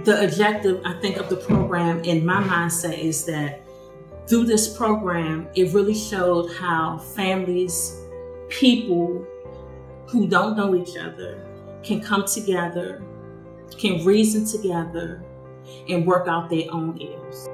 the objective, I think, of the program in my mindset is that through this program, it really showed how families, people who don't know each other can come together, can reason together, and work out their own ills.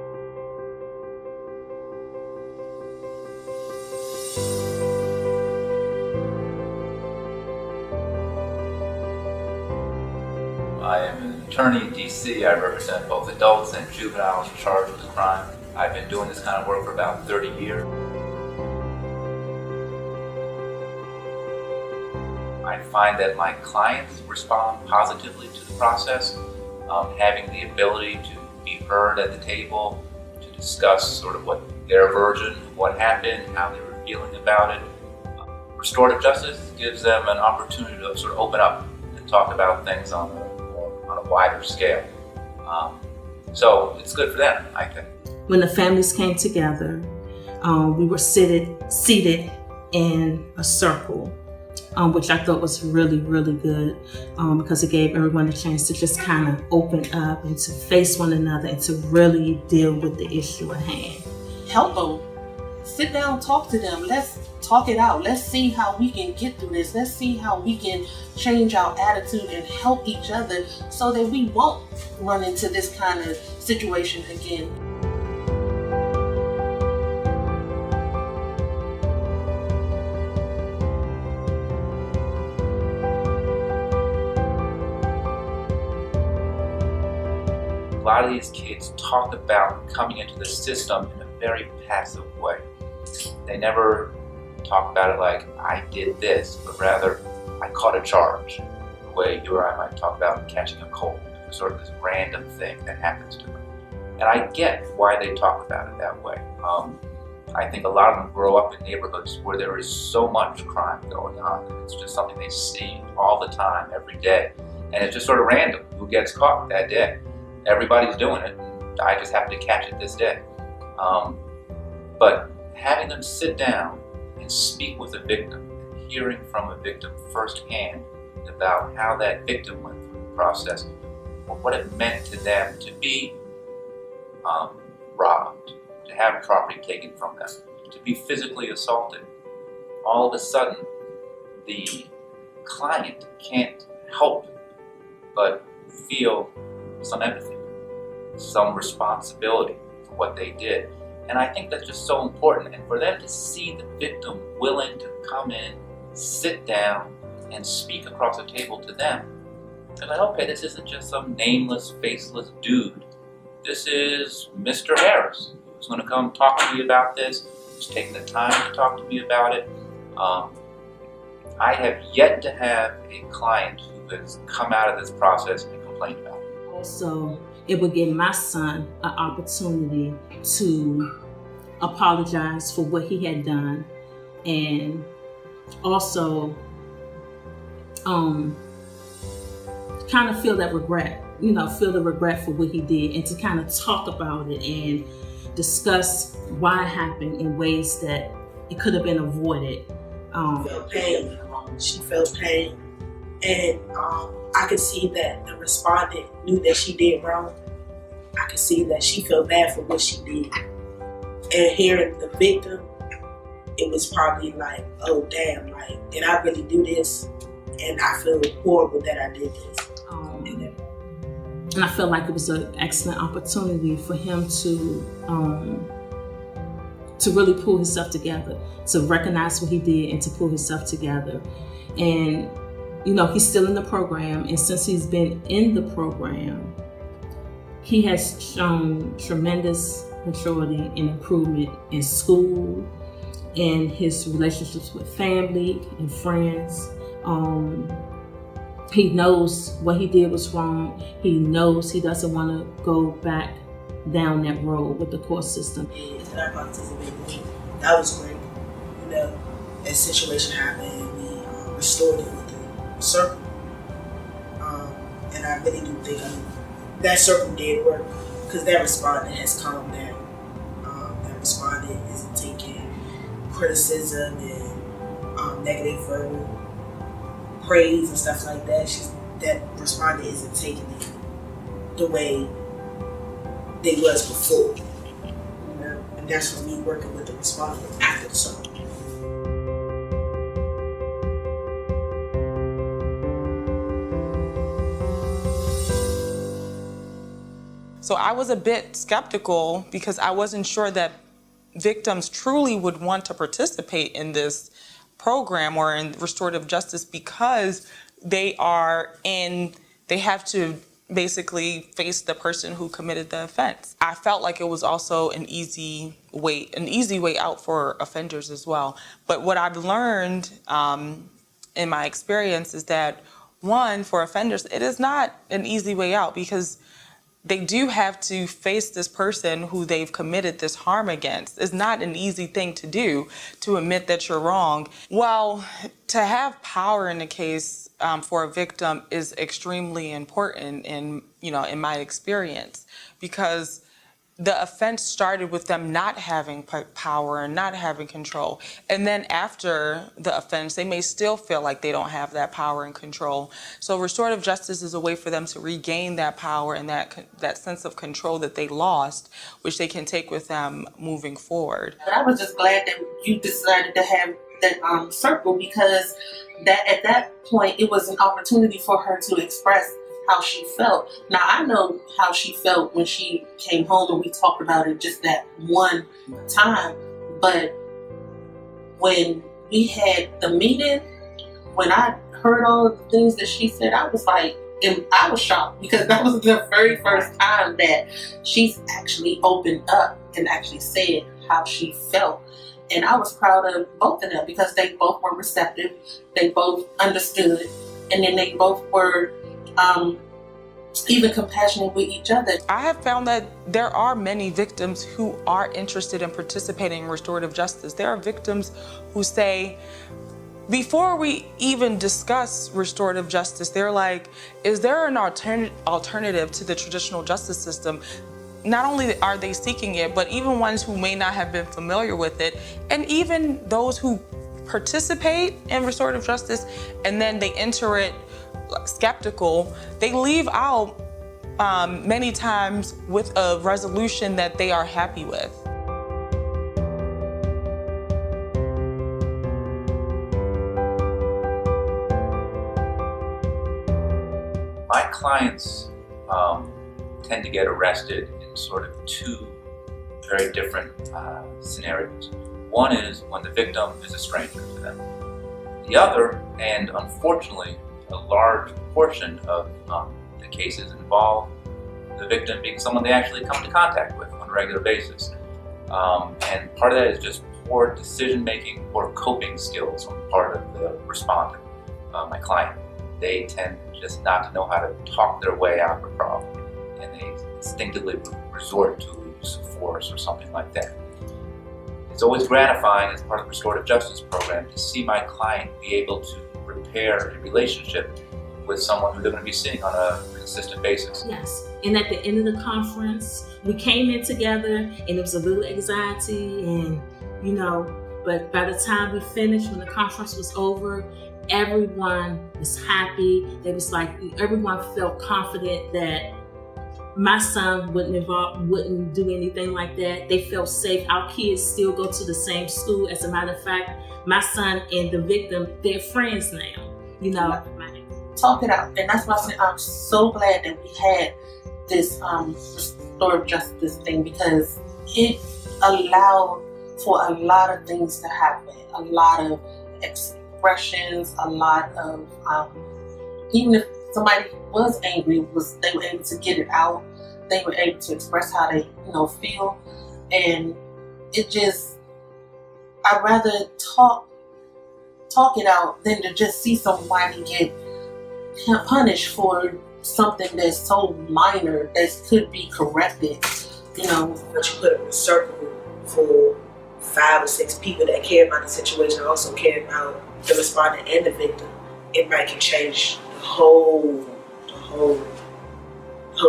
I am an attorney in D.C. I represent both adults and juveniles charged with a crime. I've been doing this kind of work for about 30 years. I find that my clients respond positively to the process, having the ability to be heard at the table, to discuss sort of what their version of what happened, how they were feeling about it. Restorative justice gives them an opportunity to sort of open up and talk about things on a wider scale. So it's good for them, I think. When the families came together, we were seated in a circle, which I thought was really, really good, because it gave everyone a chance to just kind of open up and to face one another and to really deal with the issue at hand. Help them. Sit down, talk to them. Let's talk it out. Let's see how we can get through this. Let's see how we can change our attitude and help each other so that we won't run into this kind of situation again. A lot of these kids talk about coming into the system in a very passive way. They never talk about it like, I did this, but rather, I caught a charge, the way you or I might talk about catching a cold, sort of this random thing that happens to them. And I get why they talk about it that way. I think a lot of them grow up in neighborhoods where there is so much crime going on. It's just something they see all the time, every day. And it's just sort of random who gets caught that day. Everybody's doing it, and I just happen to catch it this day. But having them sit down and speak with a victim, and hearing from a victim firsthand about how that victim went through the process, or what it meant to them to be robbed, to have property taken from them, to be physically assaulted. All of a sudden, the client can't help but feel some empathy, some responsibility for what they did. And I think that's just so important. And for them to see the victim willing to come in, sit down, and speak across the table to them, they're like, okay, this isn't just some nameless, faceless dude. This is Mr. Harris, who's going to come talk to me about this, who's taking the time to talk to me about it. I have yet to have a client who has come out of this process and complained about it. Also, it would give my son an opportunity to apologize for what he had done, and also kind of feel that regret, feel the regret for what he did, and to kind of talk about it and discuss why it happened in ways that it could have been avoided. Felt pain. She felt pain, and I could see that the respondent knew that she did wrong. I could see that she felt bad for what she did. And hearing the victim, it was probably like, oh damn, like, did I really do this? And I feel horrible that I did this. And I felt like it was an excellent opportunity for him to really pull himself together, to recognize what he did and to pull himself together. And he's still in the program, and since he's been in the program, he has shown tremendous maturity and improvement in school, in his relationships with family and friends. He knows what he did was wrong. He knows he doesn't want to go back down that road with the court system. And I participated. That was great. That situation happened, we restored it with the circle. And I really do think that circle did work, because that respondent has calmed down. That respondent isn't taking criticism and negative verbal praise and stuff like that. That respondent isn't taking it the way they was before. And that's for me working with the respondent after the song. So I was a bit skeptical because I wasn't sure that victims truly would want to participate in this program or in restorative justice, because they have to basically face the person who committed the offense. I felt like it was also an easy way out for offenders as well. But what I've learned in my experience is that, one, for offenders, it is not an easy way out, because they do have to face this person who they've committed this harm against. It's not an easy thing to do, to admit that you're wrong. Well, to have power in a case for a victim is extremely important in my experience, because the offense started with them not having power and not having control. And then after the offense, they may still feel like they don't have that power and control. So restorative justice is a way for them to regain that power and that sense of control that they lost, which they can take with them moving forward. But I was just glad that you decided to have that circle, because that at that point it was an opportunity for her to express how she felt. Now, I know how she felt when she came home, and we talked about it just that one time. But when we had the meeting, when I heard all of the things that she said, I was like, and I was shocked, because that was the very first time that she's actually opened up and actually said how she felt. And I was proud of both of them, because they both were receptive, they both understood, and then they both were even compassionate with each other. I have found that there are many victims who are interested in participating in restorative justice. There are victims who say, before we even discuss restorative justice, they're like, is there an alternative to the traditional justice system? Not only are they seeking it, but even ones who may not have been familiar with it, and even those who participate in restorative justice and then they enter it skeptical, they leave out many times with a resolution that they are happy with. My clients tend to get arrested in sort of two very different scenarios. One is when the victim is a stranger to them. The other, and unfortunately a large portion of the cases, involve the victim being someone they actually come into contact with on a regular basis. And part of that is just poor decision-making, poor coping skills on the part of the respondent, my client. They tend just not to know how to talk their way out of a problem, and they instinctively resort to use of force or something like that. It's always gratifying as part of the restorative justice program to see my client be able to repair a relationship with someone who they're going to be seeing on a consistent basis. Yes, and at the end of the conference, we came in together, and there was a little anxiety, and but by the time we finished, when the conference was over, everyone was happy. It was like everyone felt confident that my son wouldn't do anything like that. They felt safe. Our kids still go to the same school. As a matter of fact, my son and the victim, they're friends now. Talk it out. And that's why I said I'm so glad that we had this restorative justice thing, because it allowed for a lot of things to happen, a lot of expressions, a lot of even if somebody was angry, they were able to get it out. They were able to express how they feel, and it just, I'd rather talk it out than to just see somebody get punished for something that's so minor that could be corrected. But you put them in a circle for 5 or 6 people that care about the situation, also care about the respondent and the victim. It might can change the whole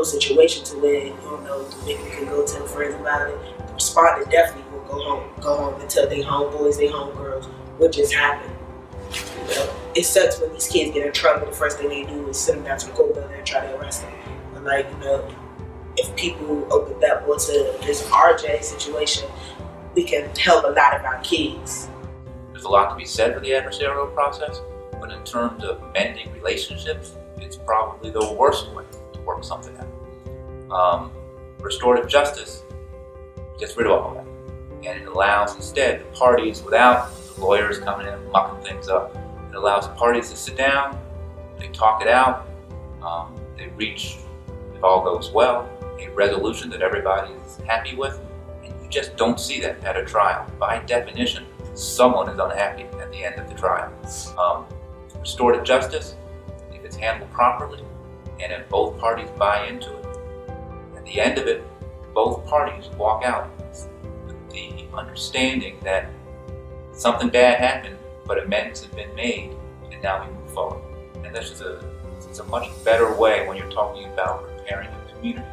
situation to where the victim can go tell friends about it. The respondent definitely will go home and tell their homeboys, their homegirls what just happened. It sucks when these kids get in trouble. The first thing they do is sit them down to the court and try to arrest them. A like, you know, if people open that door to this RJ situation, we can help a lot of our kids. There's a lot to be said for the adversarial process, but in terms of mending relationships, it's probably the worst way to work something out. Restorative justice gets rid of all that, and it allows instead the parties, without the lawyers coming in and mucking things up, it allows parties to sit down, they talk it out, they reach, if all goes well, a resolution that everybody is happy with, and you just don't see that at a trial. By definition, someone is unhappy at the end of the trial. Restorative justice, if it's handled properly, and if both parties buy into it, at the end of it, both parties walk out with the understanding that something bad happened, but amends have been made, and now we move forward. And that's just it's a much better way when you're talking about repairing a community